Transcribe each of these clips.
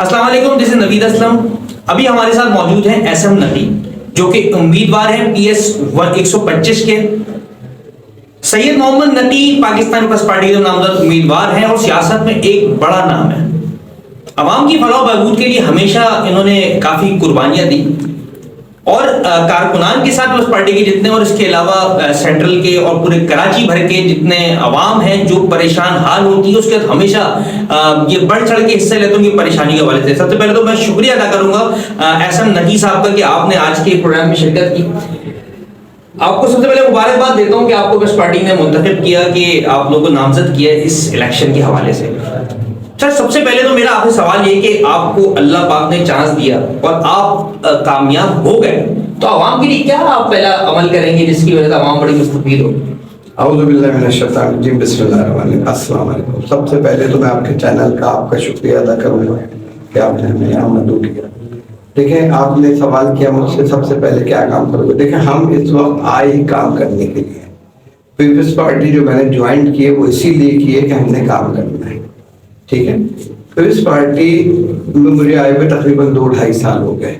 السلام علیکم، دس از نوید اسلم. ابھی ہمارے ساتھ موجود ہیں ایس ایم نقی جو کہ امیدوار ہیں پی ایس 125 کے. سید محمد نقی پاکستان پیپلز پارٹی کے نامزد امیدوار ہیں اور سیاست میں ایک بڑا نام ہے. عوام کی فلاح و بہبود کے لیے ہمیشہ انہوں نے کافی قربانیاں دی اور کارکنان کے ساتھ اس پارٹی کے جتنے اور اس کے علاوہ سینٹرل کے اور پورے کراچی بھر کے جتنے عوام ہیں جو پریشان حال ہوتی ہے اس کے ہمیشہ یہ بڑھ چڑھ کے حصہ لیتے ہیں ان کی پریشانی کے حوالے سے. سب سے پہلے تو میں شکریہ ادا کروں گا ایس ایم نقی صاحب کا کہ آپ نے آج کے پروگرام میں شرکت کی. آپ کو سب سے پہلے مبارکباد دیتا ہوں کہ آپ کو اس پارٹی نے منتخب کیا کہ آپ لوگوں کو نامزد کیا اس الیکشن کے حوالے سے. سر سب سے پہلے تو میرا آپ سے سوال یہ کہ آپ کو اللہ پاک نے چانس دیا اور آپ کامیاب ہو گئے تو عوام کے لیے کیا آپ پہلا عمل کریں گے جس کی وجہ سے عوام بڑی مستفید ہو؟ اعوذ باللہ من الشیطان الرجیم، بسم اللہ الرحمن الرحیم. السلام علیکم. سب سے پہلے تو میں آپ کے چینل کا آپ کا شکریہ ادا کروں گا کہ آپ نے ہمیں یہاں مدعو کیا. دیکھیں آپ نے سوال کیا مجھ سے سب سے پہلے کیا کام کرو گے. دیکھیں ہم اس وقت آئے ہی کام کرنے کے لیے. پیپلز پارٹی جو میں نے جوائن کی ہے وہ اسی لیے کی ہے کہ ہم نے کام کرنا ہے. ٹھیک ہے. پیپلز پارٹی میں مجھے آئے ہوئے تقریباً 2-2.5 سال ہو گئے.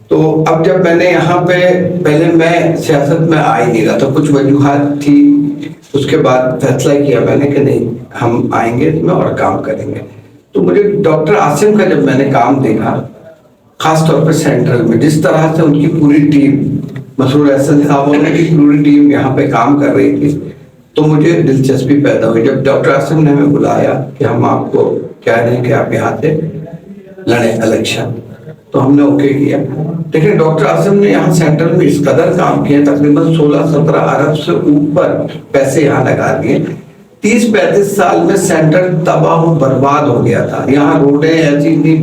تو اب جب میں نے یہاں پہ پہلے میں سیاست میں آ ہی نہیں رہا تھا، کچھ وجوہات تھی. اس کے بعد فیصلہ کیا میں نے کہ نہیں ہم آئیں گے اس میں اور کام کریں گے. تو مجھے ڈاکٹر عاصم کا جب میں نے کام دیکھا خاص طور پہ سینٹرل میں جس طرح سے ان کی پوری ٹیم مسرور احسن صاحب کی پوری ٹیم یہاں پہ کام کر رہی تھی تو مجھے دلچسپی پیدا ہوئی. جب ڈاکٹر عاصم نے ہمیں بلایا کہ ہم آپ کو کہہ رہے ہیں کہ آپ یہاں سے لڑیں الیکشن تو ہم نے اوکے کیا. دیکھیں ڈاکٹر عاصم نے یہاں سینٹرل میں اس قدر کام کیا تقریباً 16-17 ارب سے اوپر پیسے یہاں لگا دیے. 30-35 سال میں سینٹر تباہ و برباد ہو گیا تھا. یہاں روڈیں ایسی تھی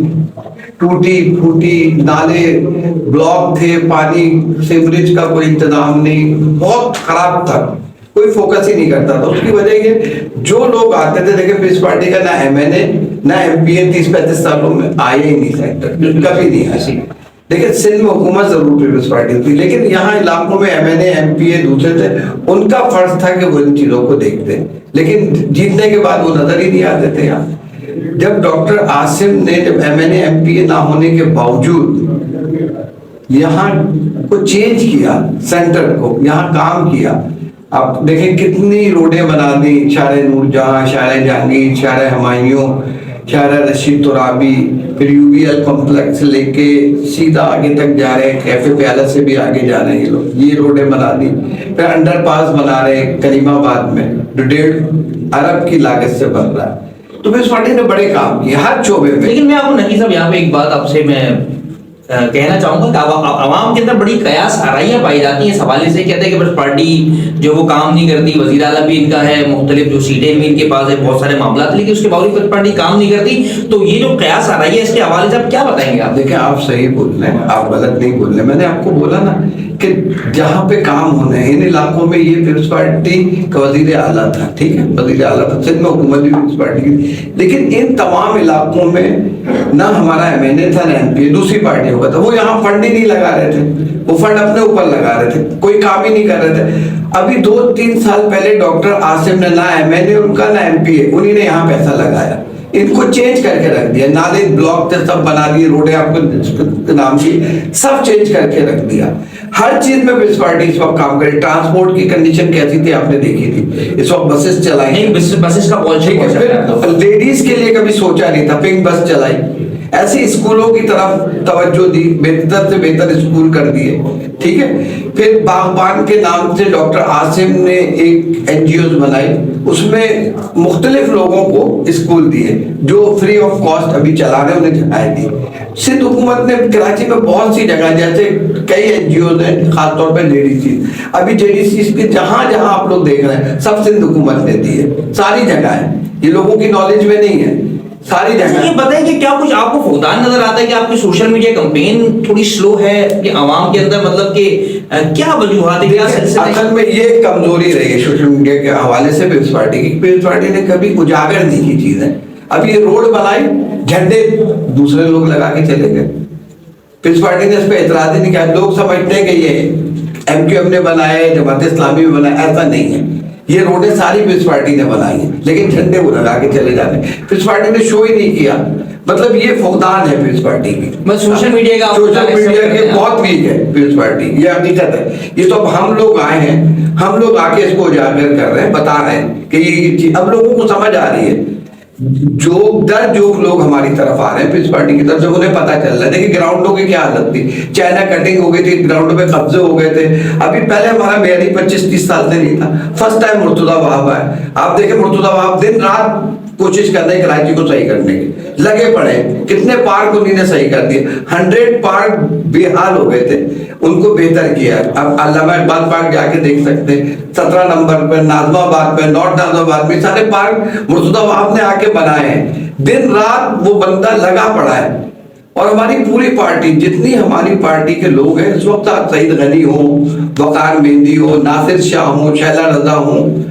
ٹوٹی پھوٹی، نالے بلاک تھے، پانی سیوریج کا کوئی انتظام نہیں، بہت خراب تھا، کوئی فوکس ہی نہیں کرتا تھا. اس کی وجہ یہ جو لوگ آتے تھے دیکھیں پیپلز پارٹی کا نہ ایم این اے نہ ایم پی اے 30-35 سالوں میں آئے ہی نہیں سینٹر، کبھی نہیں آئے. دیکھیں سندھ میں حکومت ضرور پیپلز پارٹی تھی لیکن یہاں علاقوں میں M N A M P A دوسرے تھے، ان کا فرض تھا کہ وہ ان چیزوں کو دیکھتے لیکن جیتنے کے بعد وہ نظر ہی نہیں آتے تھے. یہاں جب ڈاکٹر عاصم نے جب M N A M P A نہ ہونے کے باوجود یہاں کو چینج کیا، سینٹر کو یہاں کام کیا. آپ دیکھیں کتنی روڈیں بنا دی، شارع نور جہاں، شارع جہانگیر، شارع ہمایوں، شارع رشید ترابی، پھر یو بی ایل کمپلیکس لے کے سیدھا آگے تک جا رہے ہیں، کیفے پیالہ سے بھی آگے جا رہے ہیں یہ لوگ. یہ روڈیں بنا دی. پھر انڈر پاس بنا رہے ہیں کریم آباد میں جو 1.5 ارب کی لاگت سے بن رہا ہے. تو پیپلز پارٹی نے بڑے کام کیے ہر شعبے میں. لیکن میں آپ کو نقی صاحب یہاں پہ ایک بات آپ سے میں کہنا چاہوں گا کہ عوام کے اندر بڑی قیاس آرائیاں پائی جاتی ہیں اس حوالے سے. کہتے ہیں کہ بس پارٹی جو وہ کام نہیں کرتی، وزیر اعلیٰ بھی ان کا ہے، مختلف جو سیٹیں بھی ان کے پاس ہے، بہت سارے معاملات، لیکن اس کے باوجود پارٹی کام نہیں کرتی. تو یہ جو قیاس آرائی ہے اس کے حوالے سے آپ کیا بتائیں گے؟ آپ دیکھیں آپ صحیح بول رہے ہیں، آپ غلط نہیں بول رہے. میں نے آپ کو بولا نا کہ جہاں پہ کام ہونا ہے ان علاقوں میں یہ پیپلز پارٹی کا وزیر اعلیٰ تھا. ٹھیک ہے، وزیر اعلیٰ تھا، سندھ میں حکومت بھی پیپلز پارٹی کی تھی لیکن ان تمام علاقوں میں نہ ہمارا ایم این اے تھا نہ ایم پی اے، دوسری پارٹیوں کا تھا. وہ یہاں فنڈ ہی نہیں لگا رہے تھے، وہ فنڈ اپنے اوپر لگا رہے تھے، کوئی کام ہی نہیں کر رہے تھے. ابھی 2-3 سال پہلے ڈاکٹر عاصم نے نہ ایم این اے ان کا نہ ایم پی اے، انہی نے یہاں پیسہ لگایا، ان کو چینج کر کے رکھ دیا. نالے بلاک تھے سب بنا دیے، روڈیں آپ کو نام کی سب چینج کر کے رکھ دیا. ہر چیز میں پیپلز پارٹی اس وقت کام کرے. ٹرانسپورٹ کی کنڈیشن کیسی تھی آپ نے دیکھی تھی. اس وقت بسز چلائی، بسز کا لیڈیز کے لیے کبھی سوچا نہیں تھا، پنک بس چلائی. ایسے اسکولوں کی طرف توجہ دی، بہتر سے بہتر اسکول کر دیے. ٹھیک ہے. پھر باغبان کے نام سے ڈاکٹر عاصم نے ایک این جی اوز بنائی، اس میں مختلف لوگوں کو اسکول دیے جو فری آف کاسٹ ابھی چلا رہے انہیں جگہیں دی. سندھ حکومت نے کراچی میں بہت سی جگہ جیسے کئی این جی اوز ہیں خاص طور پہ جے ڈی سی، ابھی جے ڈی سی کے جہاں جہاں آپ لوگ دیکھ رہے ہیں سب سندھ حکومت نے دی ہے. ساری جگہیں یہ لوگوں کی نالج میں نہیں ہے، ساری جگہ. یہ بتائیں کہ کیا کچھ آپ کو فقدان نظر آتا ہے کہ آپ کی سوشل میڈیا کمپین تھوڑی سلو ہے کہ عوام کے اندر، مطلب کہ کیا وجوہات ہیں؟ اصل میں یہ کمزوری رہی ہے سوشل میڈیا کے حوالے سے پیپلز پارٹی کی. پیپلز پارٹی نے کبھی اجاگر نہیں کی چیزیں. ابھی یہ روڈ بنائی، جھنڈے دوسرے لوگ لگا کے چلے گئے. پیپلز پارٹی نے اس پہ اعتراض ہی نہیں کیا. لوگ سمجھتے ہیں کہ یہ ایم کیو ایم نے بنائے، جماعت اسلامی میں بنائے، ایسا نہیں ہے. یہ روڈیں ساری پیپلز پارٹی نے بنائی ہیں لیکن جھنڈے وہ لگا کے چلے جاتے ہیں. پیپلز پارٹی نے شو ہی نہیں کیا. مطلب یہ فقدان ہے پیپلز پارٹی کی. بس سوشل میڈیا کا کے بہت ویک ہے پیپلز پارٹی, یہ حقیقت ہے. یہ تو اب ہم لوگ آئے ہیں, ہم لوگ آ کے اس کو اجاگر کر رہے ہیں, بتا رہے ہیں کہ یہ چیز اب لوگوں کو سمجھ آ رہی ہے. جو لوگ ہماری طرف آ رہے ہیں پیپلز پارٹی کی طرف سے, انہیں پتا چل رہا ہے. دیکھیں گراؤنڈوں کی کیا حالت تھی, چائنا کٹنگ ہو گئی تھی, گراؤنڈوں پہ قبضے ہو گئے تھے. ابھی پہلے ہمارا میئر ہی 25-30 سال سے نہیں تھا, فرسٹ ٹائم مرتضیٰ وہاب آئے. آپ دیکھیں مرتضیٰ وہاب دن رات کوشش کر رہے ہیں کراچی کو صحیح کرنے کی, لگے پڑے. کتنے پارک انہوں نے صحیح کر دیے, 100 پارک بے حال ہو گئے تھے, ان کو بہتر کیا. اب علامہ اقبال پارک جا کے دیکھ سکتے ہیں, 17 نمبر پہ, ناظم آباد پہ, نارتھ ناظم آباد میں, سارے پارک مرتضیٰ وہاب نے آ کے بنائے ہیں. دن رات وہ بندہ لگا پڑا ہے. اور ہماری پوری پارٹی, جتنی ہماری پارٹی کے لوگ ہیں اس وقت, سعید غنی ہوں, وقار مہندی ہو, ناصر شاہ ہوں, شیلا رضا ہوں,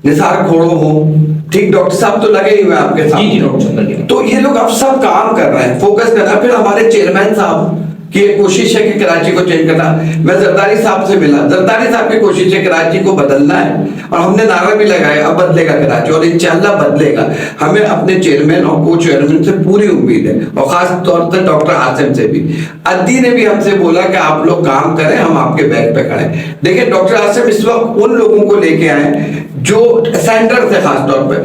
نثار کھوڑو ہوں, ٹھیک, ڈاکٹر صاحب تو لگے ہی ہوئے آپ کے ساتھ. تو یہ لوگ اب سب کام کر رہے ہیں, فوکس کر رہے ہیں. پھر ہمارے چیئرمین صاحب کی ایک کوشش ہے کہ کراچی کو چینج کرنا. میں زرداری صاحب سے ملا, زرداری صاحب کی کوشش ہے کراچی کو بدلنا ہے, اور ہم نے نعرہ بھی لگایا اب بدلے گا کراچی, اور انشاءاللہ بدلے گا. ہمیں اپنے چیئرمین اور کو چیئرمین سے پوری امید ہے, اور خاص طور سے ڈاکٹر عاصم سے بھی. عدی نے بھی ہم سے بولا کہ آپ لوگ کام کریں, ہم آپ کے بیک پہ کھڑے ہیں. دیکھیں ڈاکٹر عاصم اس وقت ان لوگوں کو لے کے آئے جو سینٹر سے, خاص طور پہ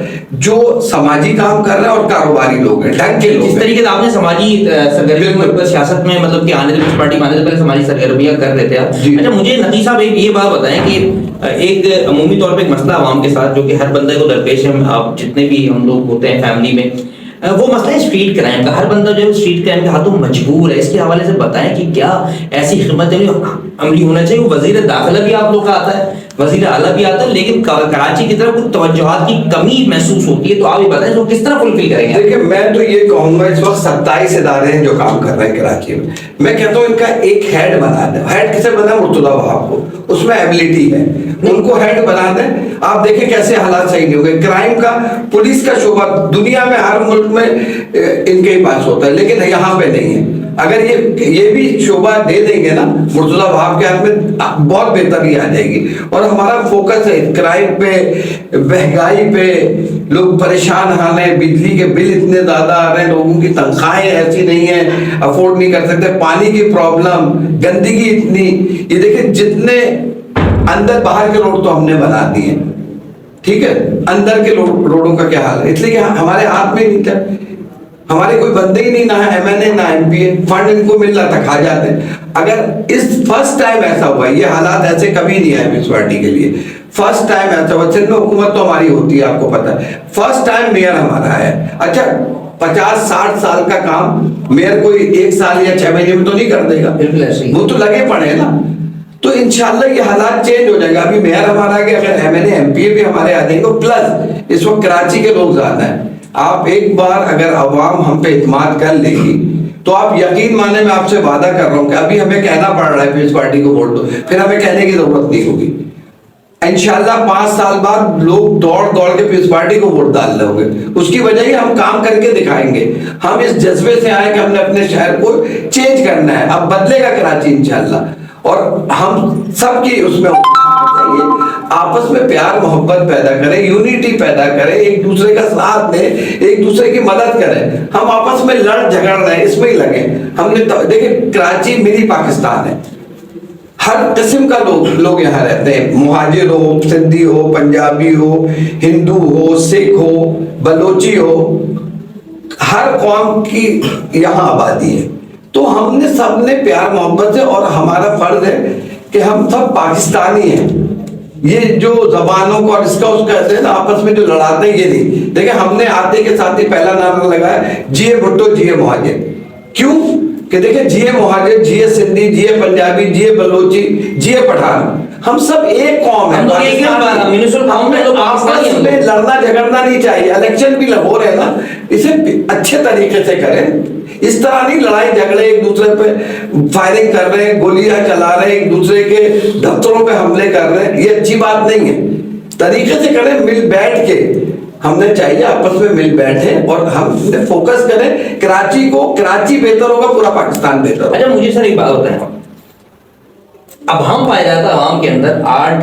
جو سماجی کام کر رہے ہیں اور کاروباری لوگ ہیں, ڈھنگ کے لوگ. جس طریقے سے آپ نے سماجی سرگرمیوں سیاست میں, مطلب کہ آنے والی پارٹی میں آنے سے پہلے سماجی سرگرمیاں کر رہے تھے آپ. اچھا مجھے نقی صاحب یہ بات بتائیں کہ ایک عمومی طور پہ ایک مسئلہ عوام کے ساتھ جو کہ ہر بندے کو درپیش ہے, آپ جتنے بھی ہم لوگ ہوتے ہیں فیملی میں, وہ مسئلہ ہے اسٹریٹ کرائم کا. ہر بندہ جو ہے اسٹریٹ کرائم کے ہاتھوں مجبور ہے. اس کے حوالے سے بتائیں کہ کیا ایسی خدمت عملی ہونا چاہیے. وزیر داخلہ بھی آپ لوگ کا آتا ہے, وزیر اعلیٰ بھی آتا ہے, لیکن کراچی کی طرف کچھ توجہات کی کمی محسوس ہوتی ہے. تو آپ یہ بتائیں اس کو کس طرح فلفل کریں گے؟ دیکھیں میں تو یہ کہوں گا, اس وقت 27 ادارے ہیں جو کام کر رہے ہیں کراچی میں. میں کہتا ہوں ان کا ایک ہیڈ بنا دیں. ہیڈ کسے بنا؟ مرتضیٰ وہاب کو, اس میں ایبلٹی ہے, ان کو ہیڈ بنا دیں. آپ دیکھیں کیسے حالات صحیح نہیں ہو گئے. کرائم کا, پولیس کا شعبہ دنیا میں ہر ملک میں ان کے ہی پاس ہوتا ہے, لیکن یہاں پہ نہیں ہے. اگر یہ بھی شعبہ دے دیں گے نا مرتضیٰ وہاب کے ہاتھ میں, بہت بہتری آ جائے گی. اور ہمارا فوکس ہے کرائم پہ, مہنگائی پہ, لوگ پریشان آ رہے ہیں, بجلی کے بل اتنے زیادہ آ رہے ہیں, لوگوں کی تنخواہیں ایسی نہیں ہیں, افورڈ نہیں کر سکتے, پانی کی پرابلم, گندگی اتنی. یہ دیکھیں جتنے اندر باہر کے روڈ تو ہم نے بنا دیے, ٹھیک ہے, اندر کے روڈوں کا کیا حال ہے, اس لیے کہ ہمارے ہاتھ میں نہیں تھا, ہمارے کوئی بندے ہی نہیں, نہ ایم این اے نہ ایم پی اے, فنڈ ان کو مل رہا تھا, کھا جاتے. اگر اس فرسٹ ٹائم ایسا ہوا, یہ حالات ایسے کبھی نہیں آئے پیپلز پارٹی کے لیے, فرسٹ ٹائم ایسا ہوا. سندھ میں حکومت تو ہماری ہوتی ہے, آپ کو پتا ہے, فرسٹ ٹائم میئر ہمارا ہے. اچھا 50-60 سال کا کام میئر کوئی 1 سال یا 6 مہینے میں تو نہیں کر دے گا, وہ تو لگے پڑے ہیں نا. تو انشاءاللہ یہ حالات چینج ہو جائے گا. ابھی میئر ہمارا آگے, اگر M N A M P A بھی ہمارے آ جائیں گے, پلس اس وقت کراچی کے لوگ زیادہ ہیں. آپ ایک بار اگر عوام ہم پہ اعتماد کر لے گی تو آپ یقین مانے, میں آپ سے وعدہ کر رہا ہوں کہ ابھی ہمیں کہنا پڑ رہا ہے پیپلز پارٹی کو ووٹ دو, پھر ہمیں کہنے کی ضرورت نہیں ہوگی. انشاءاللہ 5 سال بعد لوگ دوڑ کے پیپلز پارٹی کو ووٹ ڈال رہے ہوں گے. اس کی وجہ ہی ہم کام کر کے دکھائیں گے. ہم اس جذبے سے آئے کہ ہم نے اپنے شہر کو چینج کرنا ہے. اب بدلے گا کراچی انشاءاللہ, اور ہم سب کی اس میں چاہیے آپس میں پیار محبت پیدا کریں, یونیٹی پیدا کریں, ایک دوسرے کا ساتھ دیں, ایک دوسرے کی مدد کریں. ہم آپس میں لڑ جھگڑ رہے ہیں, اس میں ہی لگیں. ہم نے دیکھیں کراچی منی پاکستان ہے, ہر قسم کا لوگ یہاں رہتے ہیں, مہاجر ہو, سندھی ہو, پنجابی ہو, ہندو ہو, سکھ ہو, بلوچی ہو, ہر قوم کی یہاں آبادی ہے. تو ہم نے سب نے پیار محبت سے, اور ہمارا فرض ہے کہ ہم سب پاکستانی ہیں. یہ جو زبانوں کو اور اس کا کہتے ہیں آپس میں جو لڑاتے ہیں, یہ نہیں. دیکھیں ہم نے آتے کے ساتھ ہی پہلا نعرہ لگایا, جیے بھٹو جیے مہاجر. کیوں کہ دیکھیں جیے مہاجر, جیے سندھی, جیے پنجابی, جیے بلوچی, جیے پٹھان, ہم سب ایک قوم ہے. آپس میں لڑنا جھگڑنا نہیں چاہیے. الیکشن بھی ہو رہے نا, اسے اچھے طریقے سے کریں. اس طرح نہیں لڑائی جھگڑے, ایک دوسرے پہ فائرنگ کر رہے ہیں, گولیاں چلا رہے ہیں, ایک دوسرے کے دفتروں پہ حملے کر رہے ہیں, یہ اچھی بات نہیں ہے. طریقے سے کریں, مل بیٹھ کے. ہم نے چاہیے آپس میں مل بیٹھے اور ہم فوکس کریں کراچی کو. کراچی بہتر ہوگا, پورا پاکستان بہتر ہوگا. اچھا مجھے سر ایک بات ہوتا ہے, اب ہم پائے جاتا عوام کے اندر 8